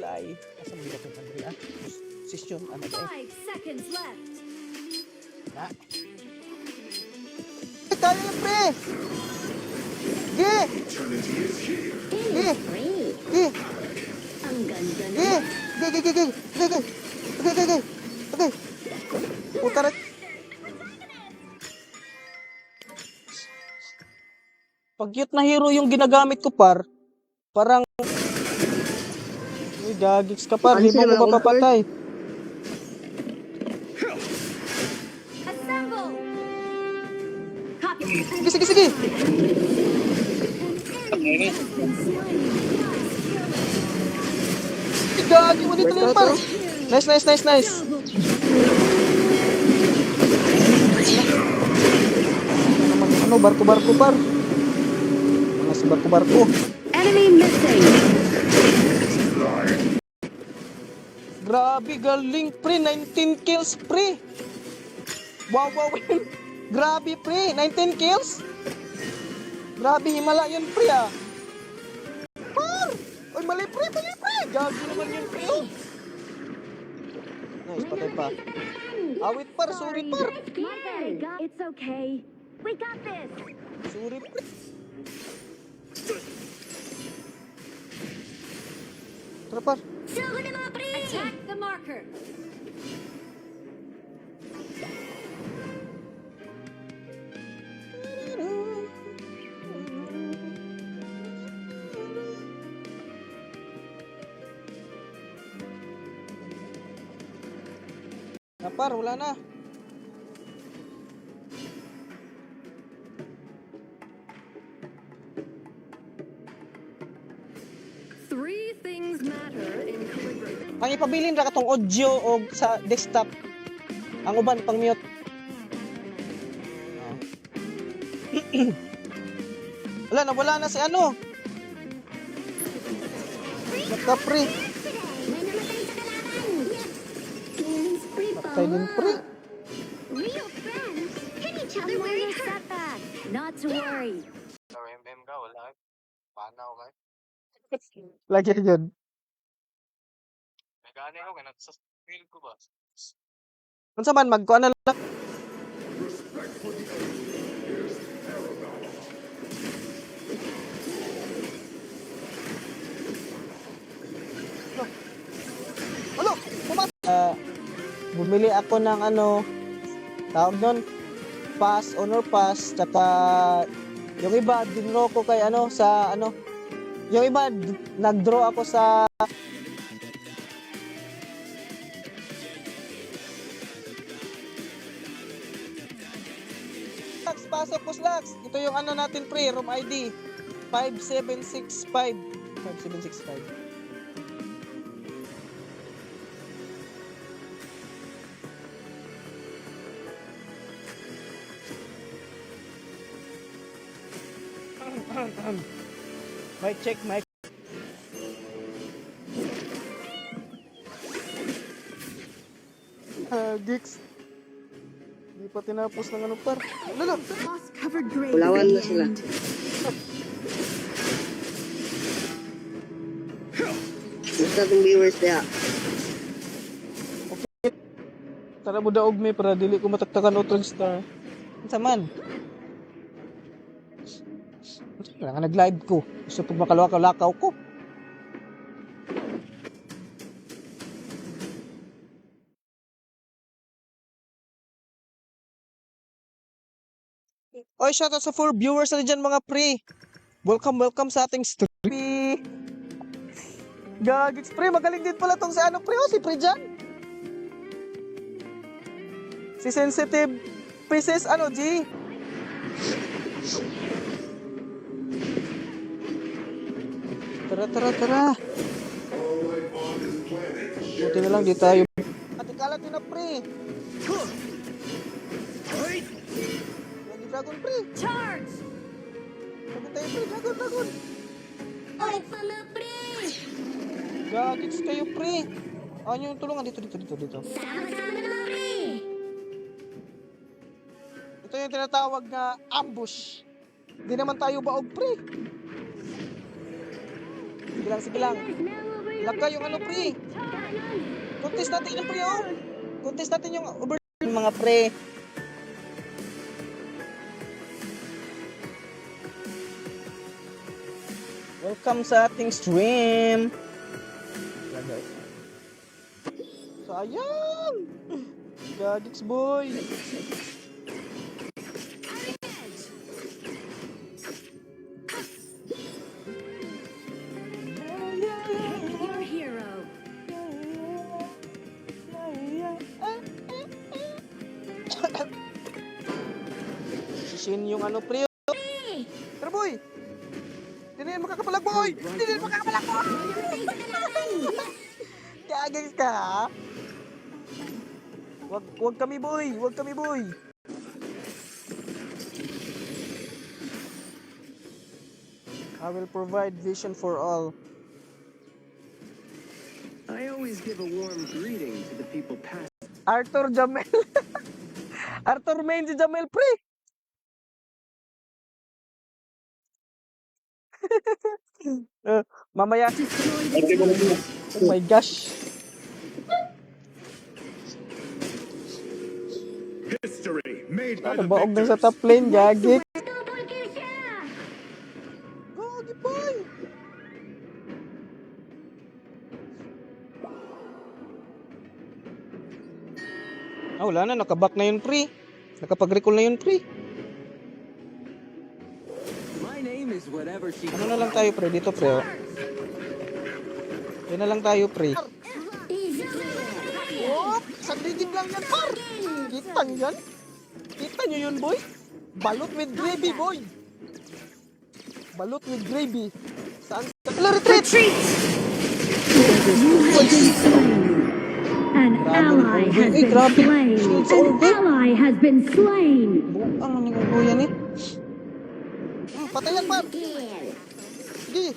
Fly. Asa mo dito ang Andrea? Session ano ba? 5 seconds left. Na. Tayo na pre. Ge. Ge. Ge. Ang ganda na. Ge. Ge. Ge. Ge. Ge. Ge. Okay, okay, okay. Okay. Putar. Pag cute na hero yung ginagamit ko par, parang uy, gagigs ka par, di mo ko mapapatay. Assemble. Copy. Sige, sige, sige. Gagi mo dito lang par. Nice, nice, nice, nice. Ano, barko-barko par. Mga si barko-barko. Enemy missing. Grabe, galing pre. 19 kills pre. Wow, wow. Grabe pre. 19 kills. Grabe, Himalayan pre ah. Par! Oy, mali pre, mali pre. Gagi naman yun pre. Oh. Nice, patay pa. Awit par, sorry par. It's okay. We got this. Sorry pre. Tara par. Sugo na mga pre! Attack the marker. Par, wala na. Three things matter in calligraphy. Ang ipabilin ra katong audio o sa desktop. Ang uban pang mute. Wala na si ano. Nakapre. May namatay sa kalaban. Feelings free Patay din pre. Real friends hit each other where it hurts. Not to worry. MM ka, wala. Panaw ka. Lagi yun. Nagani ako, nagsasabil ko ba? Kung sa man, magkuha na lang. Ano? Bumili ako ng ano, tawag doon, pass, honor pass, tsaka yung iba, dinro ko kay ano, sa ano, yung iba, nag-draw ako sa Slax, pasok po Slax. Ito yung ano natin pre, room ID 5765 5765. Mic check, mic. Geeks. Hindi pa tinapos ng ano par. Ano? Moss-covered grave. Ulawan na sila. Gusto itong viewers niya. Tara mo daog me para dili ko mataktakan utang star. Unsa man? Wala nga nag-live ko. Gusto pag makalakaw-lakaw ko. Oy, shoutout sa 4 viewers na dyan mga pre. Welcome sa ating stream. Gagits pre, magaling din pala tong si ano pre, si pre dyan. Si Sensitive Princess ano, G. Tara. Buti na lang di tayo. Ate kalat yun na pre. Lagi dragon pre. Charge! Lagi tayo pre, dragon. Oy, pala pre! Gagits kayo pre. Ano yung tulungan dito. Sama-sama na mga pre! Ito yung tinatawag na ambush. Hindi naman tayo baog pre. Sige lang. Now over Laka yung ano, pre. Contest natin yung pre, oh. Contest natin yung over... Mga pre. Welcome sa ating stream. Sayang. Gadix boy. Your hero. Sisin yung ano, pre. Pero boy. Hindi na makakapalag, boy. Hindi na makakapalag, boy. Kaagay ka, ha? Wag kami, boy. Wag kami, boy. I will provide vision for all. I always give a warm greeting to the people passing. Arthur Jamel. Arthur main si Jamel, pre. Mamaya. Oh my gosh. History made by Ano the ba og sa victors. top lane, gagi? Double kill siya! Gagi, boy. Wala na, nakaback na yun, pre. Nakapag-recall na yun, pre. My name is whatever she Ano na lang tayo, pre? Dito, pre. Oh. Yan na lang tayo, pre. Oh, sagligin lang yan, par. Kita nyo yan? Kita nyo yun, boy? Balot with gravy, boy. Balot with gravy. Saan? Retreat! An ally has been slain. An ally has been slain. Buang ang nangyayari yan, eh. Patayan, par. Sige.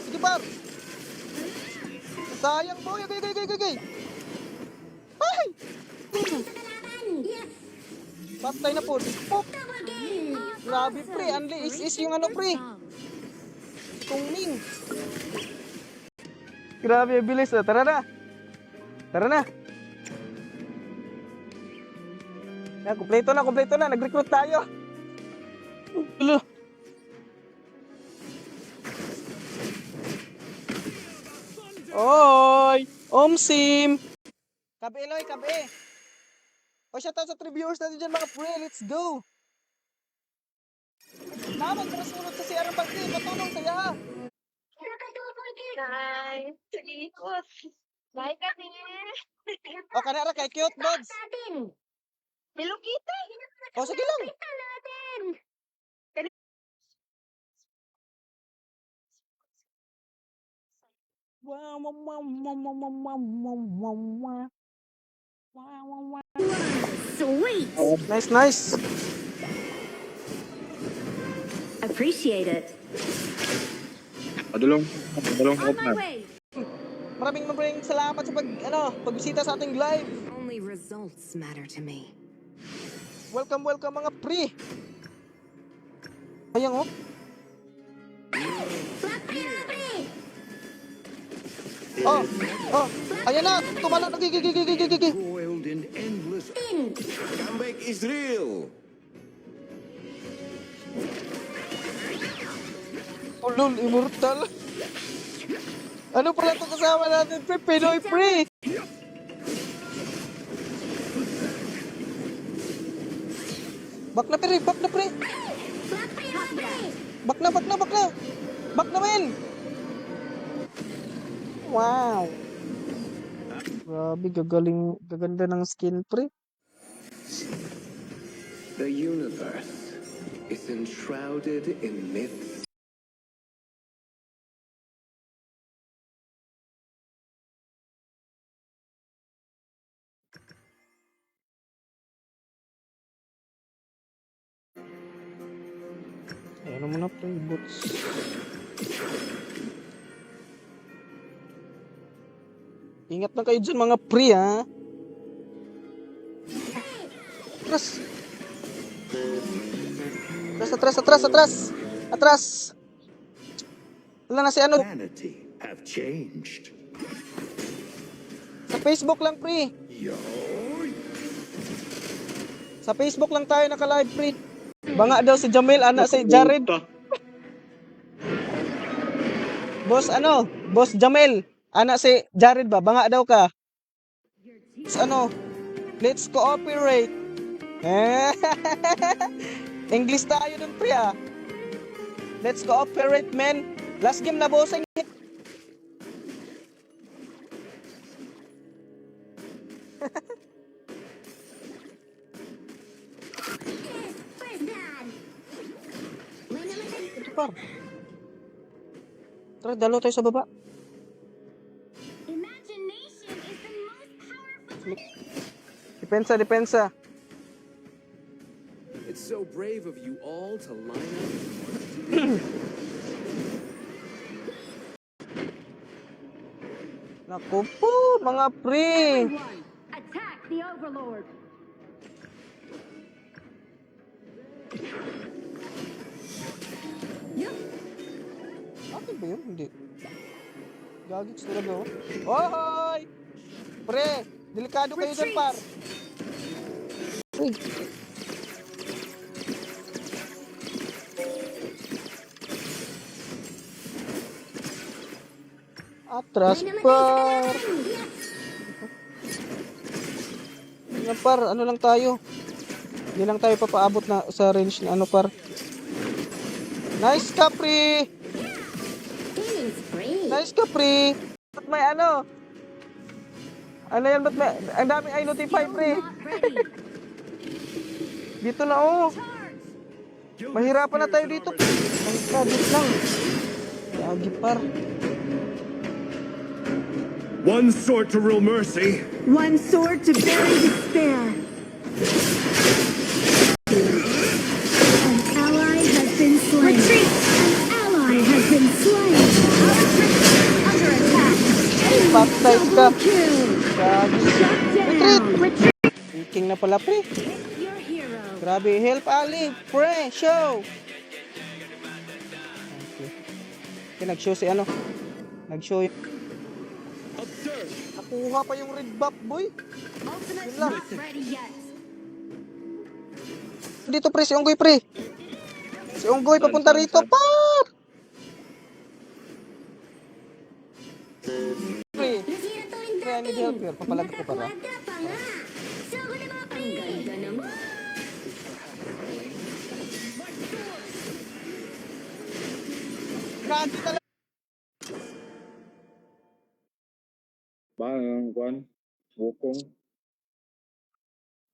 Sige, par. Sayang, boy. Okay. Ay! Patay na po. Pop. Grabe, pre. Anli is yung ano, pre. Kung Ming. Grabe, bilis. Oh. Tara na. Yan, kumpleto na. Nag-recruit tayo. Hello. Oy! Omsim! Kabe, Eloy, kabe! O, shoutout sa 3 viewers natin dyan, mga pre. Let's go! Tawag ka nasunod sa CR Bagti. Matulong saya. Nice. Ikot. Bye kami. O, kanara kay cute, buds. Bilo kita. O, sige lang. Sweet. Nice. Appreciate it. Padulong On my way. Maraming salamat sa pagbisita sa ating live. Only results matter to me. Welcome mga pre. Ayan, oh. Oh, ayan na, tumalo na, gigi. Boiled in endless. Comeback is real. Ulol, immortal. Ano pala ito kasama natin, pre? Pinoy, pre. Back na, pre. Back na, men. Wow. Grabe, gaganda ng skin, pre. The universe is enshrouded in myths. Ayan mo na, pre. Boots. Ingat na kayo dyan, mga pre, ha? Atras! Wala na si ano. Vanity have changed. Sa Facebook lang, pre. Sa Facebook lang tayo naka-live, pre. Banga daw si Jamil, anak si Jared. Boss ano? Boss Jamil, anak si Jared ba? Banga daw ka. Ano? Let's cooperate. English tayo dun, pre, ah. Let's cooperate, man. Last game na, bossing. Par. Tara, dalo tayo sa baba. Imagination is the most powerful. Depensa, depensa. It's so brave of you all to line up. Naku po, mga pre. Everyone, attack the Overlord. Akin ba yun? Hindi. Gagits talaga, oh. Hoy! Pre, delikado kayo dyan, par. Pre. Atras, par. Ano, par? Ano lang tayo? Hindi lang tayo papaabot na sa range na ano, par. Nice ka, pre. Nice ka, pre. Ba't may ano? Ano yan? Ba't may... Ang daming ay notify, pre. Dito na, oh. Mahirapan na tayo dito. Ang kabit lang. Lagi, par. One sword to rule mercy. One sword to bury despair. An ally has been slain. Retreat! An ally has been slain. Our turret is under attack. Backside ka. Double kill. Gagi. Shut down. Retreat. King na pala, pre. Your hero. Grabe. Help, Ali. Pre, show. Okay. Okay, nag-show si ano. Nag-show yung... Nakuha pa yung red buff, boy. Ultimate Yun lang. not ready yet. Dito, pre. Si Unggoy, pre. Si Unggoy, papunta rito. Par! Pre. Pre, I need help here. Papalagot ko para. Ang ganda naman. Gagi talaga. Bang, kuan, bukong.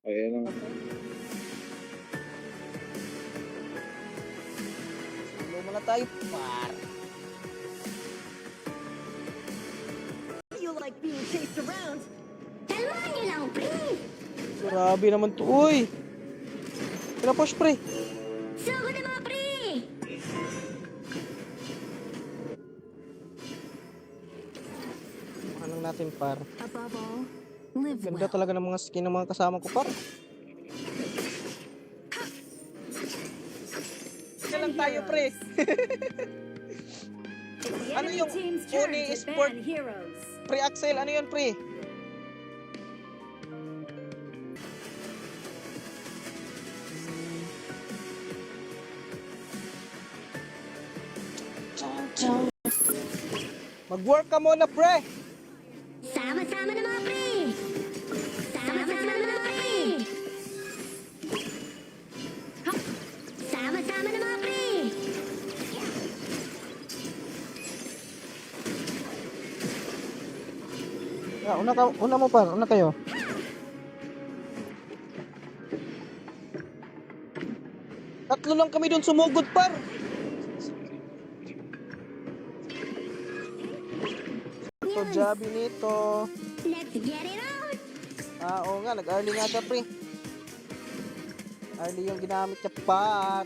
Ayan lang. Luma na tayo, par. You like being chased around? Kalmahan niyo lang, pre. Grabe naman to, uy. Pinapush, pre. Sugod na mga pre. Anong natin, par. Above all, live Ganda well. talaga ng mga skin ng mga kasama ko, par. Kaya lang tayo, pre. The Ano enemy yung team's turn Uni to Sport? ban heroes. Pre Axel, ano yun, pre? Mag-work ka muna, pre. Sama-sama na mga pre. Sama-sama na mga pre. Sama-sama na mga pre. Una mo, par. Una kayo. Tatlo lang kami doon sumugod, par. Ito, Jabi nito. Let's get it on. Oo nga, nag-early nga siya, pre. Early yung ginamit niya, par.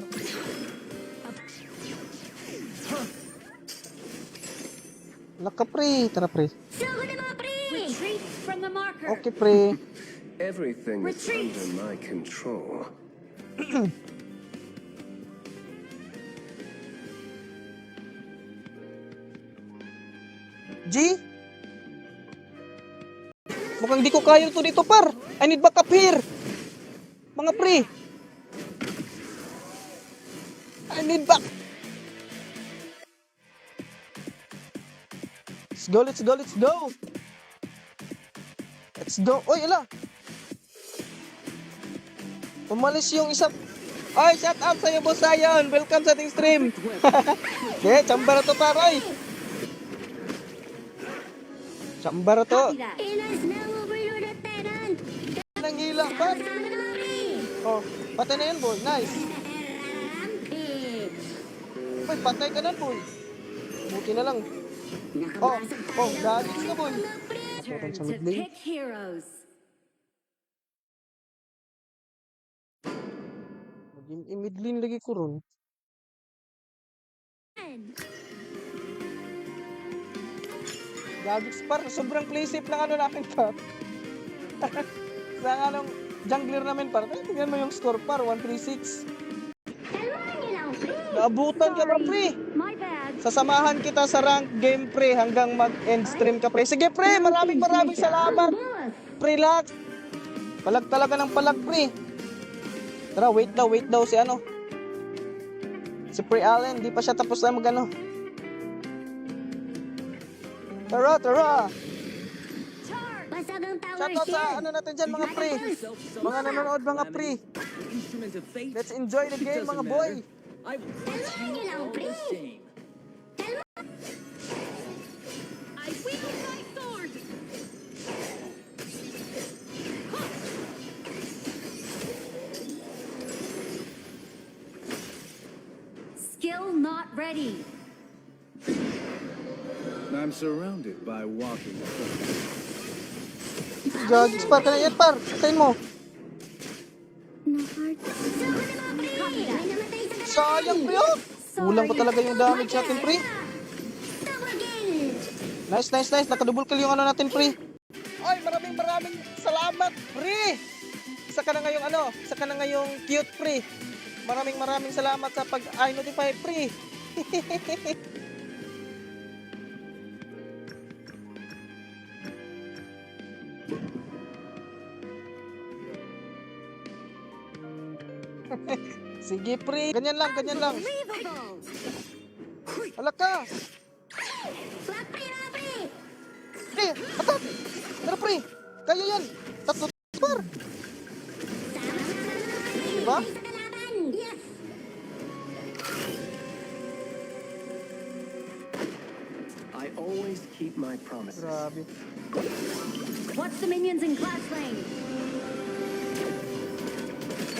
Laka, pre. Tara, pre. Sugod na mga pre. Retreat from the marker. Okay, pre. Everything is Retreat. under my control. G? Mukhang di ko kaya to dito, par. I need backup here. Mga pre. I need back. Let's go, let's go, let's go. Let's go. Oy, ala. Umalis yung isa. Oy, shout out sa'yo, Boss Zion. Welcome sa ating stream. Okay, tsambara to, paroy. Tsambara to. Copy that. It is now overloaded, Tenant. Nang hila, par. Sama na mga pre. Oh, patay na yan, boy. Nice. Rampage. Boy, patay ka na, boy. Buti na lang. Oh, oh, damage na, boy. Turn Sa to mid lane. pick heroes. Mid lane lagi ko ron. Gagix par, sobrang play safe ng ano namin par. Sa anong jungler namin par. Tingnan mo yung score par, 136. Kalmahan niyo lang, pre. Naabutan ka ba, pre? My bad. Sasamahan kita sa rank game, pre, hanggang mag-end stream ka, pre. Sige, pre, maraming salamat. Boss. Relax. Palag talaga ng palag, pre. Tara, wait daw si ano. Si Pre Allen, di pa siya tapos na mag-ano. Tara. Basag ang tower Shoutout sa shield. ano natin dyan, mga pre. Mga nanonood, mga pre. Let's enjoy the game, mga boy. Kalmahan niyo lang, pre. I wield my sword. Skill not ready. I'm surrounded by walking Gagix par, kaya yan par. Patayin mo. Copy that. May namatay sa Sayang, pre, oh. Kulang pa talaga yung damage natin, pre. double kill. Nice. Nakadouble kill yung ano natin, pre. Ay, maraming salamat, pre. Isa ka na ngayong cute, pre. Maraming salamat sa pag-notify, pre. Sige, pre. Ganyan lang. Unbelievable. Wala ka. Flat pre na, pre. Pre, atak. Tara, pre. Kaya yan. Tatlo, par. Diba? Sa kalaban. Yes. I always keep my promises. Grabe. Watch the minions in class lane.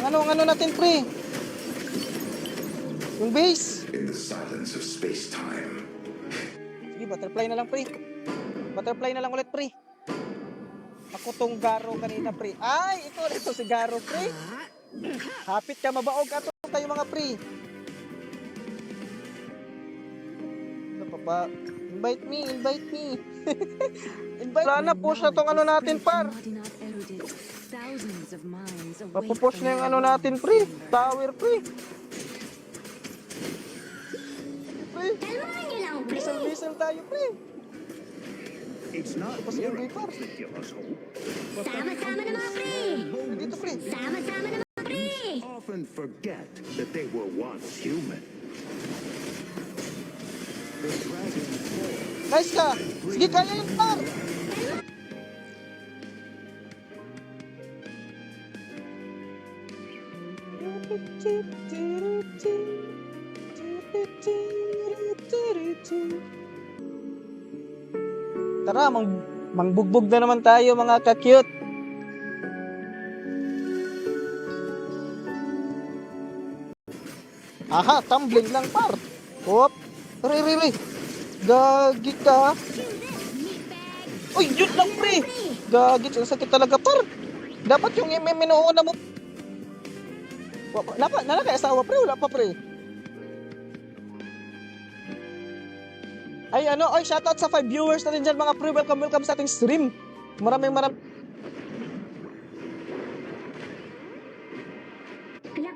Ang ano natin, pre? Yung base. In the silence of space-time. Sige, butterfly na lang, pre. Butterfly na lang ulit, pre. Ako tong Garo kanina, pre. Ay, ito si Garo, pre. Hapit ka, mabaog ato tayo, mga pre. Ano pa ba? Invite me. Wala na, push na tong ano natin, par. Papupush na yung ano natin, pre. Tower, pre. Kalmahan niyo lang, pre. Missile tayo, pre. It's not Tapos yung miracles par. that give us hope, but Sama-sama na mga pre. Dito, pre. Sama-sama na mga pre. often forget that they were once human. The dragon falls. Nice ka. Sige, kaya yung par. Tara, mangbugbog na naman tayo, mga ka-cute. Aha, tumbling lang, par. Hop. Re. Gagi ka. Uy, yun lang, pre. Gagi, ang sakit talaga, par. Dapat yung minuuna mo. Nalakay asawa, pre. Wala pa, pre. Ay, shoutout sa 5 viewers natin dyan, mga pre. Welcome sa ating stream. Maraming. Alak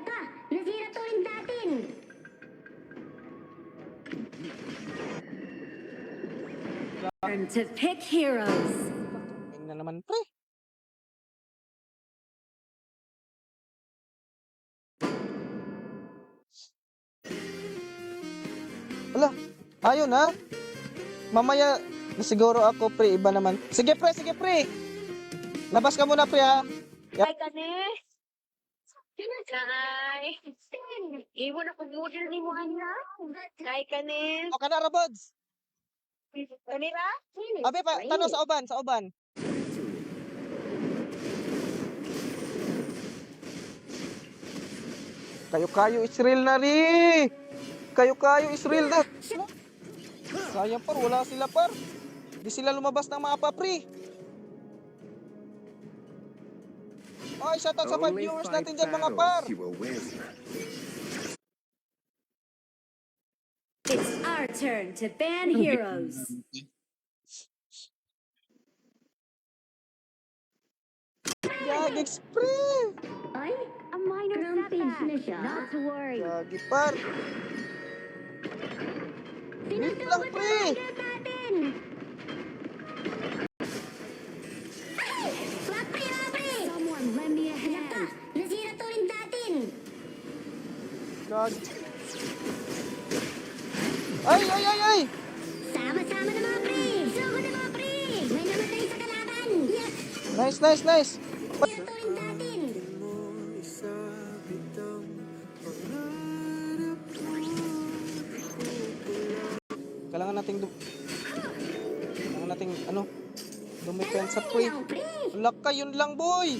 ka. Nasira to rin natin. Turn to pick heroes. Ayun na naman, pre. Wala. Ayun ha. Mamaya, siguro ako, pre. Iba naman. Sige, pre. Sige, pre. Labas ka muna, pre, ha. Ay ka ni. Nay. Iwo na pag-order ni mo ana. Nay ka ni. O, ka na, Robods. Kanira? Abi, pa, tanong sa uban, sa uban. Kayo-kayo Israel na rin. Kayo-kayo Israel na. Sayang par, wala sila par. Di sila lumabas ng mapa, pre. Ay, shoutout sa 5 Only viewers 5 natin dyan, mga par. You will win. It's our turn to ban heroes. Gagigs, pre. Ay, a minor setback. Not to worry. Gagi par. Wait lang, pre. Someone lend me a hand. Nasira to rin natin. Gagi. Ay, ay, ay, ay. Sama-sama na mga pre. Sugod na mga pre. May namatay sa kalaban. Yes. Nice, nice, nice. Nasira to rin natin. Kailangan nating ano? Dumipensa, pre. Ayaw, pre. Wala ka, yun lang, boy.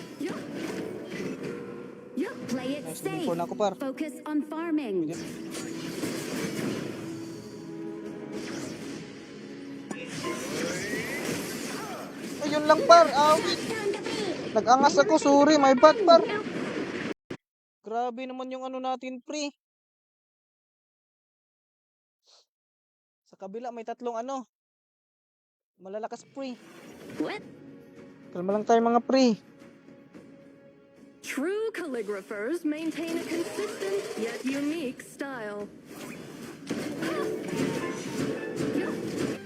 Play it Nice, safe. before na ako, par. Focus on farming. Ayun lang, par. Awit. Down ka, pre. Nag-angas ako, sorry. My bad, par. Grabe naman yung ano natin, pre. Sa kabila, may tatlong ano. Malalakas, pre. What? Kalma lang tayo, mga pre. True calligraphers maintain a consistent yet unique style.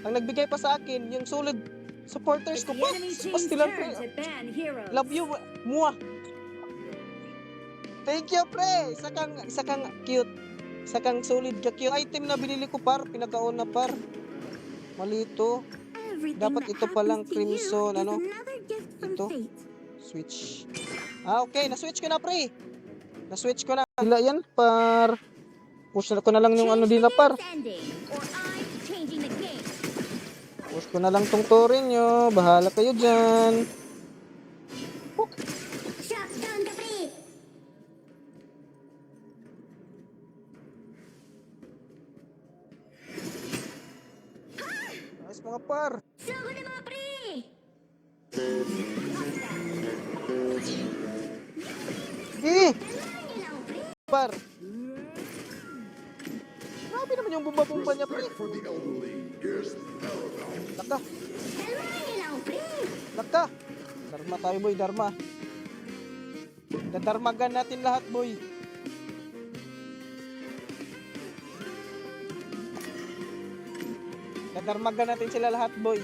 Ang nagbigay pa sa akin, yung solid supporters ko The pa. enemy Pas team's sila, turn pre. to ban heroes. Love you, mua. Thank you, pre. Isa kang cute. Isa kang solid ka cute. Item na binili ko, par. Pinakaon na, par. Malito. Everything Dapat that ito palang happens to you crimson, is ano? another gift from Ito. fate. Switch. Okay. Na-switch ko na, pre. Na-switch ko na. Sila yan, par. Push na ko na lang yung ano nila, par. Ending, or I'm changing the game. Push ko na lang tong torin nyo. Bahala kayo dyan. Shut down ka, pre. Nice, mga par. Sugod na mga pre. Eh, Kailangan nyo lang, pre. par. Grabe naman yung bumba-bumba niya, pre. For the elderly is Laka. Kailangan nyo lang, pre. Laka. Dharma tayo, boy. Dharma. Dadarmagan natin lahat, boy. Dadarmagan natin sila lahat, boy.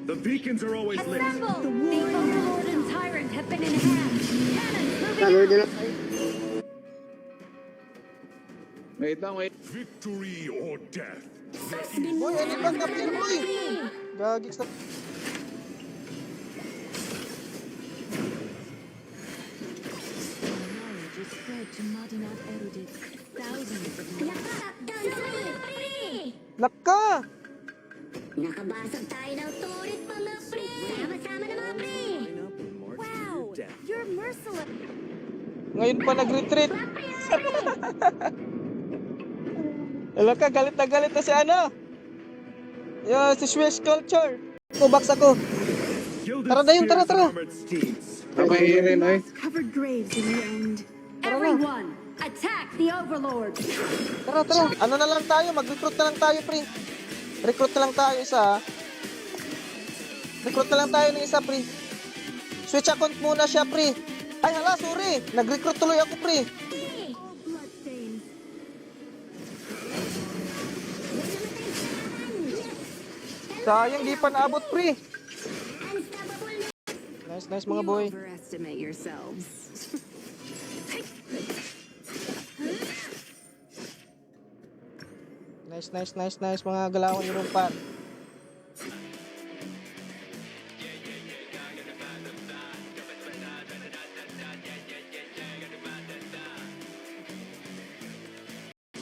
The beacons are always lit. Assemble! The Overlord and Tyrant have been enhanced. Cannons moving Covered out. na. Wait lang, wait. victory or death. Boy, ano ba kapir, boy? Gagik sa... Shut down ka, pre. Laka! Nakabasag tayo ng turit, mga pre. Sama-sama na mga pre. Wow, you're merciless. Ngayon pa nag-retreat. Laka, galit na si ano? Yo, si Swiss Culture. Box ako. Tara na yun, tara. Okay, rin, oy. Covered graves in the end. Everyone, attack the Overlord. Tara. Ano na lang tayo? Mag-recruit na lang tayo, pre. Recruit na lang tayo isa, ha? Recruit na lang tayo ng isa, pre. Switch account muna siya, pre. Ay, hala, sorry. Nag-recruit tuloy ako, pre. Bloodstains. Sayang, di pa naabot, pre. Unstoppable na. Nice mga boy. Overestimate yourselves. Nice mga galawan ni Rumpan.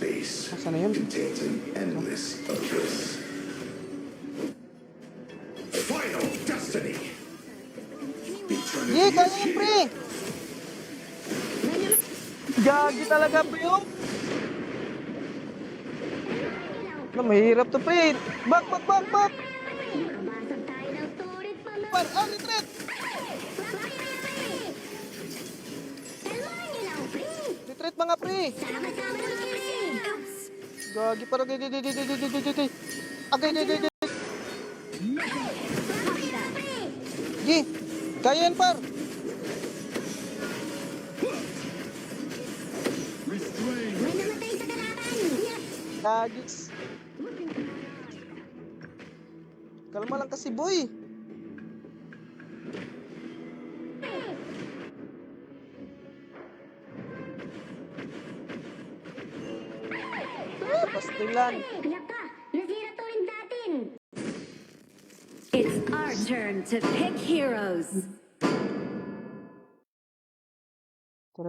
Base Nasaan na yun? contains an endless abyss. Final destiny. Ye, kaya yun, pre. Gagi talaga, pre, oh. Na, mahirap to, pre. Back. Nakabasag tayo ng turret pa na. Par, retreat. Kalmahan niyo lang, pre. Retreat, mga pre. Sama-sama na mga pre. Gagi, parang Agay. Ye, kaya yan, par. May namatay sa kalaban. Gagis. Kalma lang kasi, boy. Pastilan. Laka, nasira to rin natin. It's our turn to pick heroes.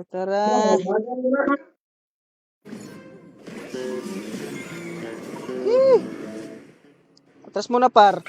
Tara. Atras muna, par.